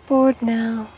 bored now.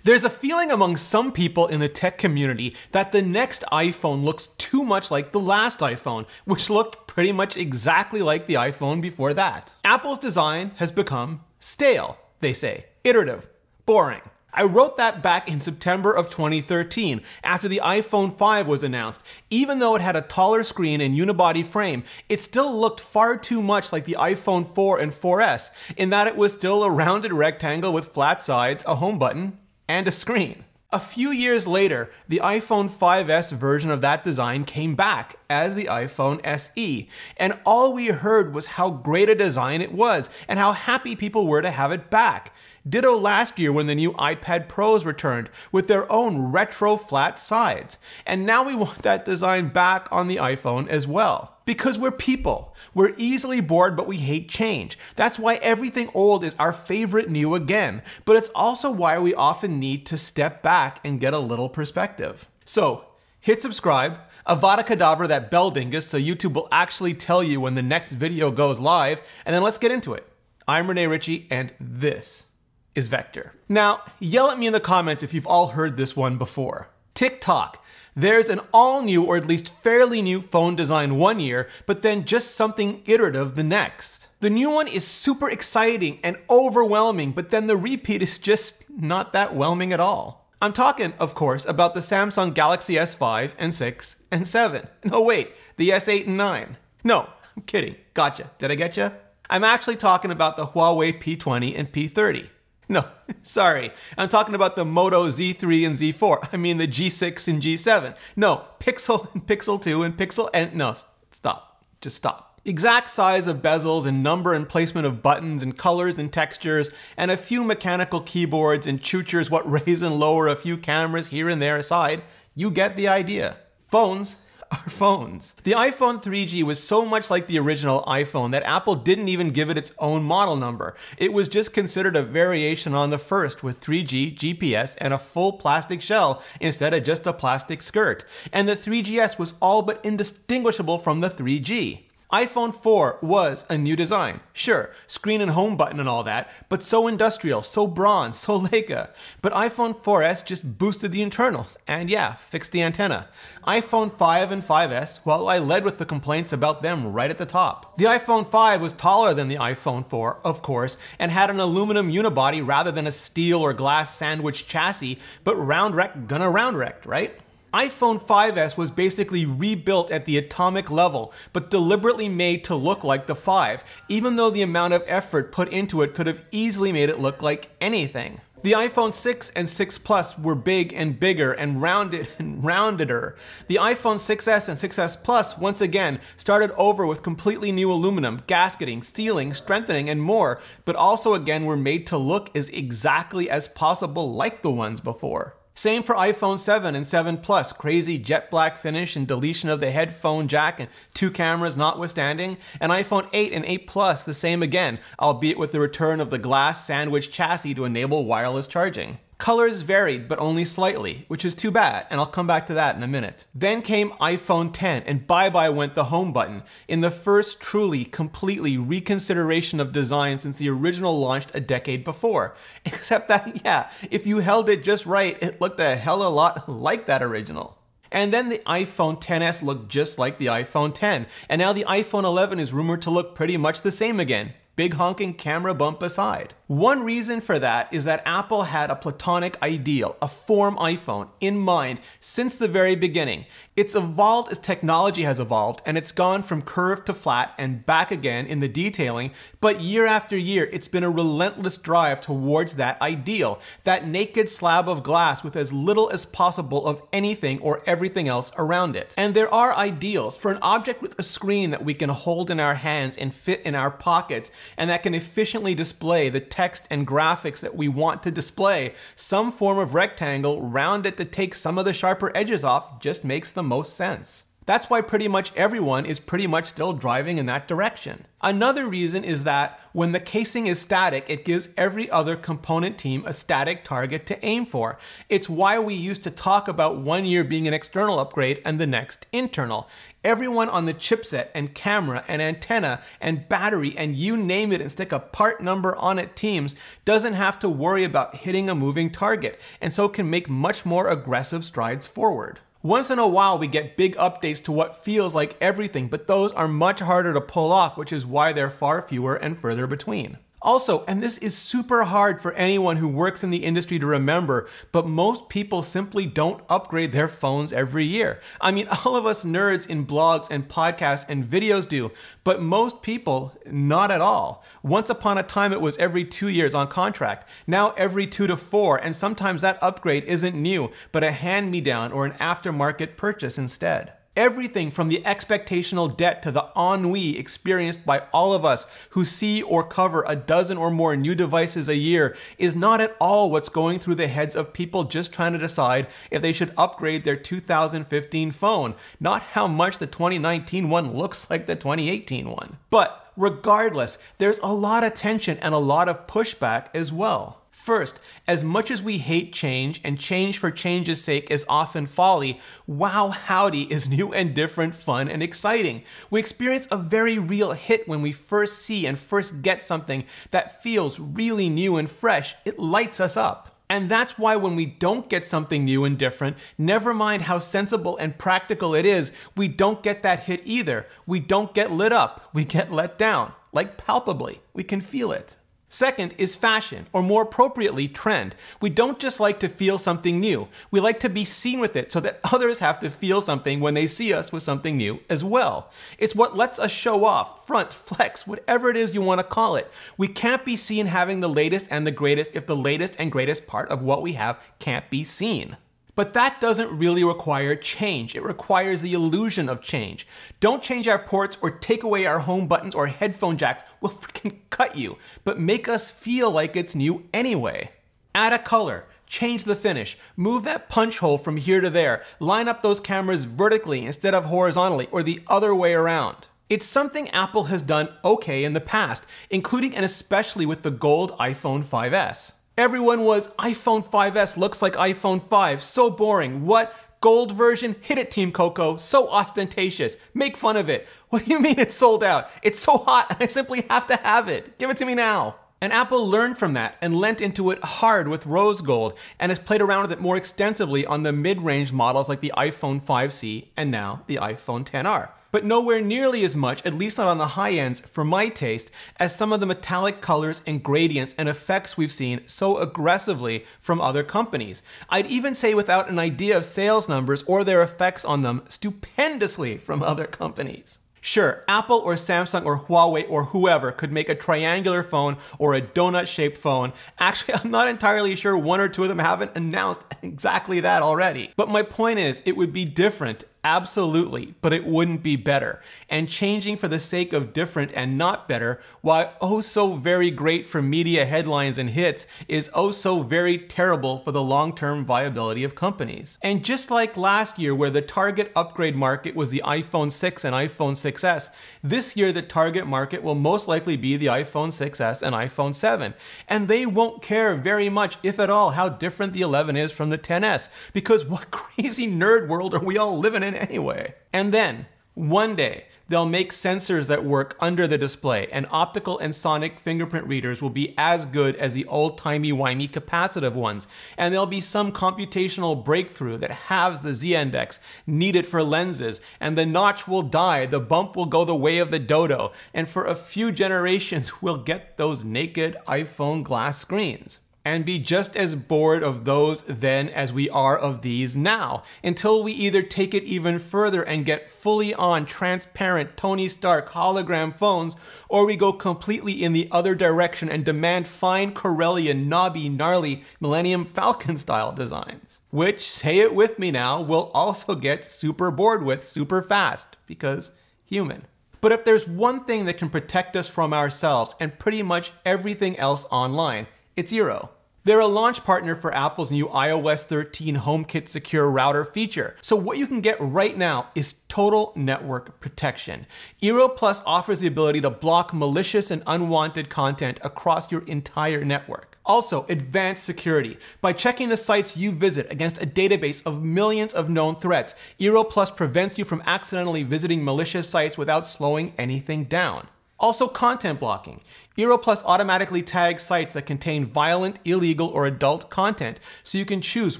There's a feeling among some people in the tech community that the next iPhone looks too much like the last iPhone, which looked pretty much exactly like the iPhone before that. Apple's design has become stale, they say, iterative, boring. I wrote that back in September of 2013, after the iPhone 5 was announced. Even though it had a taller screen and unibody frame, it still looked far too much like the iPhone 4 and 4S, in that it was still a rounded rectangle with flat sides, a home button, and a screen. A few years later, the iPhone 5S version of that design came back as the iPhone SE, and all we heard was how great a design it was, and how happy people were to have it back. Ditto last year when the new iPad Pros returned with their own retro flat sides. And now we want that design back on the iPhone as well. Because we're people. We're easily bored, but we hate change. That's why everything old is our favorite new again. But it's also why we often need to step back and get a little perspective. So, hit subscribe, Avada Kedavra that bell dingus so YouTube will actually tell you when the next video goes live, and then let's get into it. I'm Rene Ritchie, and this is Vector. Now, yell at me in the comments if you've all heard this one before. TikTok. There's an all-new, or at least fairly new, phone design one year, but then just something iterative the next. The new one is super exciting and overwhelming, but then the repeat is just not that whelming at all. I'm talking, of course, about the Samsung Galaxy S5 and 6 and 7. No wait, the S8 and 9. No, I'm kidding. Gotcha. Did I get you? I'm actually talking about the Huawei P20 and P30. No, sorry, I'm talking about the Moto Z3 and Z4. I mean the G6 and G7. No, Pixel and Pixel 2 and Pixel and no, stop, just stop. Exact size of bezels and number and placement of buttons and colors and textures and a few mechanical keyboards and choochers what raise and lower a few cameras here and there aside, you get the idea. Phones are phones. The iPhone 3G was so much like the original iPhone that Apple didn't even give it its own model number. It was just considered a variation on the first with 3G, GPS, and a full plastic shell instead of just a plastic skirt. And the 3GS was all but indistinguishable from the 3G. iPhone 4 was a new design. Sure, screen and home button and all that, but so industrial, so bronze, so Leica. But iPhone 4S just boosted the internals, and yeah, fixed the antenna. iPhone 5 and 5S, well, I led with the complaints about them right at the top. The iPhone 5 was taller than the iPhone 4, of course, and had an aluminum unibody rather than a steel or glass sandwich chassis, but round wrecked gonna round wrecked, right? iPhone 5S was basically rebuilt at the atomic level, but deliberately made to look like the 5, even though the amount of effort put into it could have easily made it look like anything. The iPhone 6 and 6 Plus were big and bigger and rounded and roundeder. The iPhone 6S and 6S Plus once again started over with completely new aluminum, gasketing, sealing, strengthening, and more, but also again were made to look as exactly as possible like the ones before. Same for iPhone 7 and 7 Plus, crazy jet black finish and deletion of the headphone jack and 2 cameras notwithstanding, and iPhone 8 and 8 Plus the same again, albeit with the return of the glass sandwich chassis to enable wireless charging. Colors varied, but only slightly, which is too bad, and I'll come back to that in a minute. Then came iPhone 10, and bye-bye went the home button, in the first truly, completely reconsideration of design since the original launched a decade before. Except that, yeah, if you held it just right, it looked a hell of a lot like that original. And then the iPhone XS looked just like the iPhone X, and now the iPhone 11 is rumored to look pretty much the same again. Big honking camera bump aside. One reason for that is that Apple had a Platonic Ideal, a form iPhone, in mind since the very beginning. It's evolved as technology has evolved, and it's gone from curved to flat and back again in the detailing, but year after year, it's been a relentless drive towards that ideal, that naked slab of glass with as little as possible of anything or everything else around it. And there are ideals for an object with a screen that we can hold in our hands and fit in our pockets, and that can efficiently display the text and graphics that we want to display. Some form of rectangle round it to take some of the sharper edges off just makes the most sense. That's why pretty much everyone is pretty much still driving in that direction. Another reason is that when the casing is static, it gives every other component team a static target to aim for. It's why we used to talk about 1 year being an external upgrade and the next internal. Everyone on the chipset and camera and antenna and battery and you name it and stick a part number on it teams doesn't have to worry about hitting a moving target, and so can make much more aggressive strides forward. Once in a while we get big updates to what feels like everything, but those are much harder to pull off, which is why they're far fewer and further between. Also, and this is super hard for anyone who works in the industry to remember, but most people simply don't upgrade their phones every year. I mean, all of us nerds in blogs and podcasts and videos do, but most people, not at all. Once upon a time, it was every 2 years on contract. Now every 2 to 4, and sometimes that upgrade isn't new, but a hand-me-down or an aftermarket purchase instead. Everything from the expectational debt to the ennui experienced by all of us who see or cover a dozen or more new devices a year is not at all what's going through the heads of people just trying to decide if they should upgrade their 2015 phone, not how much the 2019 one looks like the 2018 one. But regardless, there's a lot of tension and a lot of pushback as well. First, as much as we hate change, and change for change's sake is often folly, wow howdy is new and different, fun and exciting. We experience a very real hit when we first see and first get something that feels really new and fresh. It lights us up. And that's why when we don't get something new and different, never mind how sensible and practical it is, we don't get that hit either. We don't get lit up, we get let down. Like palpably, we can feel it. Second is fashion, or more appropriately, trend. We don't just like to feel something new. We like to be seen with it so that others have to feel something when they see us with something new as well. It's what lets us show off, front, flex, whatever it is you want to call it. We can't be seen having the latest and the greatest if the latest and greatest part of what we have can't be seen. But that doesn't really require change. It requires the illusion of change. Don't change our ports or take away our home buttons or headphone jacks. We'll freaking cut you. But make us feel like it's new anyway. Add a color. Change the finish. Move that punch hole from here to there. Line up those cameras vertically instead of horizontally, or the other way around. It's something Apple has done okay in the past, including and especially with the gold iPhone 5S. Everyone was, iPhone 5S looks like iPhone 5, so boring. What? Gold version? Hit it, Team Coco. So ostentatious. Make fun of it. What do you mean it's sold out? It's so hot and I simply have to have it. Give it to me now. And Apple learned from that and lent into it hard with rose gold and has played around with it more extensively on the mid-range models like the iPhone 5C and now the iPhone XR. But nowhere nearly as much, at least not on the high ends, for my taste, as some of the metallic colors and gradients and effects we've seen so aggressively from other companies. I'd even say without an idea of sales numbers or their effects on them, stupendously from other companies. Sure, Apple or Samsung or Huawei or whoever could make a triangular phone or a donut-shaped phone. Actually, I'm not entirely sure one or two of them haven't announced exactly that already. But my point is, it would be different. Absolutely, but it wouldn't be better. And changing for the sake of different and not better, while oh so very great for media headlines and hits, is oh so very terrible for the long-term viability of companies. And just like last year where the target upgrade market was the iPhone 6 and iPhone 6s, this year the target market will most likely be the iPhone 6s and iPhone 7. And they won't care very much, if at all, how different the 11 is from the 10s, because what crazy nerd world are we all living in anyway? And then, one day, they'll make sensors that work under the display, and optical and sonic fingerprint readers will be as good as the old timey-wimey capacitive ones, and there'll be some computational breakthrough that halves the z-index needed for lenses, and the notch will die, the bump will go the way of the dodo, and for a few generations we'll get those naked iPhone glass screens. And be just as bored of those then as we are of these now, until we either take it even further and get fully on transparent Tony Stark hologram phones, or we go completely in the other direction and demand fine Corellian, knobby, gnarly Millennium Falcon style designs. Which, say it with me now, we'll also get super bored with super fast, because human. But if there's one thing that can protect us from ourselves and pretty much everything else online, it's Eero. They're a launch partner for Apple's new iOS 13 HomeKit Secure Router feature. So what you can get right now is total network protection. Eero Plus offers the ability to block malicious and unwanted content across your entire network. Also, advanced security. By checking the sites you visit against a database of millions of known threats, Eero Plus prevents you from accidentally visiting malicious sites without slowing anything down. Also, content blocking. Eero Plus automatically tags sites that contain violent, illegal, or adult content, so you can choose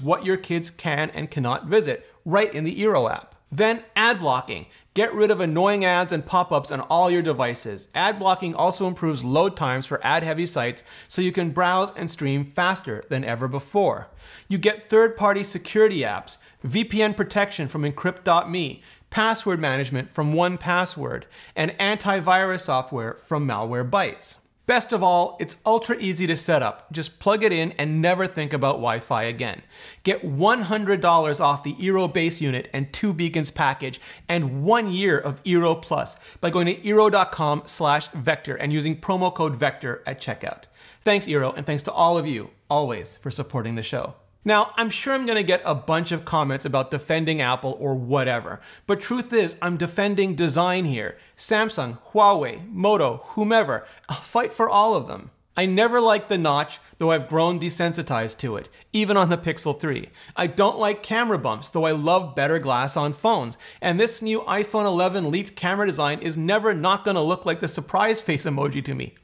what your kids can and cannot visit right in the Eero app. Then, ad blocking. Get rid of annoying ads and pop-ups on all your devices. Ad blocking also improves load times for ad-heavy sites, so you can browse and stream faster than ever before. You get third-party security apps, VPN protection from Encrypt.me, password management from 1Password, and antivirus software from Malwarebytes. Best of all, it's ultra easy to set up. Just plug it in and never think about Wi-Fi again. Get $100 off the Eero base unit and 2 beacons package and 1 year of Eero Plus by going to Eero.com/Vector and using promo code VECTOR at checkout. Thanks Eero, and thanks to all of you, always, for supporting the show. Now, I'm sure I'm gonna get a bunch of comments about defending Apple or whatever, but truth is, I'm defending design here. Samsung, Huawei, Moto, whomever, I'll fight for all of them. I never liked the notch, though I've grown desensitized to it, even on the Pixel 3. I don't like camera bumps, though I love better glass on phones. And this new iPhone 11 leaked camera design is never not gonna look like the surprise face emoji to me.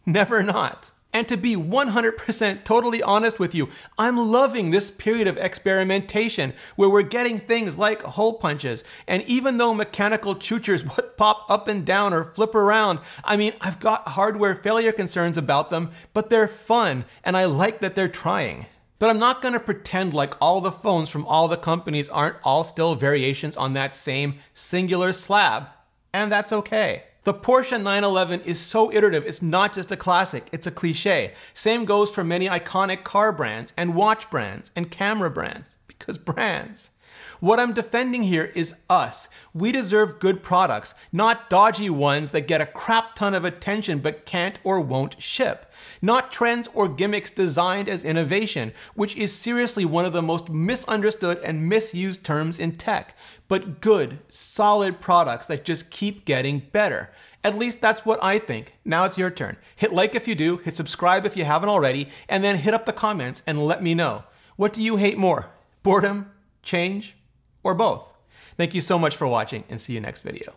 Never not. And to be 100% totally honest with you, I'm loving this period of experimentation where we're getting things like hole punches. And even though mechanical choochers would pop up and down or flip around, I mean, I've got hardware failure concerns about them, but they're fun and I like that they're trying. But I'm not gonna pretend like all the phones from all the companies aren't all still variations on that same singular slab. And that's okay. The Porsche 911 is so iterative, it's not just a classic, it's a cliche. Same goes for many iconic car brands and watch brands and camera brands, because brands. What I'm defending here is us. We deserve good products, not dodgy ones that get a crap ton of attention but can't or won't ship. Not trends or gimmicks designed as innovation, which is seriously one of the most misunderstood and misused terms in tech, but good, solid products that just keep getting better. At least that's what I think. Now it's your turn. Hit like if you do, hit subscribe if you haven't already, and then hit up the comments and let me know. What do you hate more? Boredom, change, or both? Thank you so much for watching and see you next video.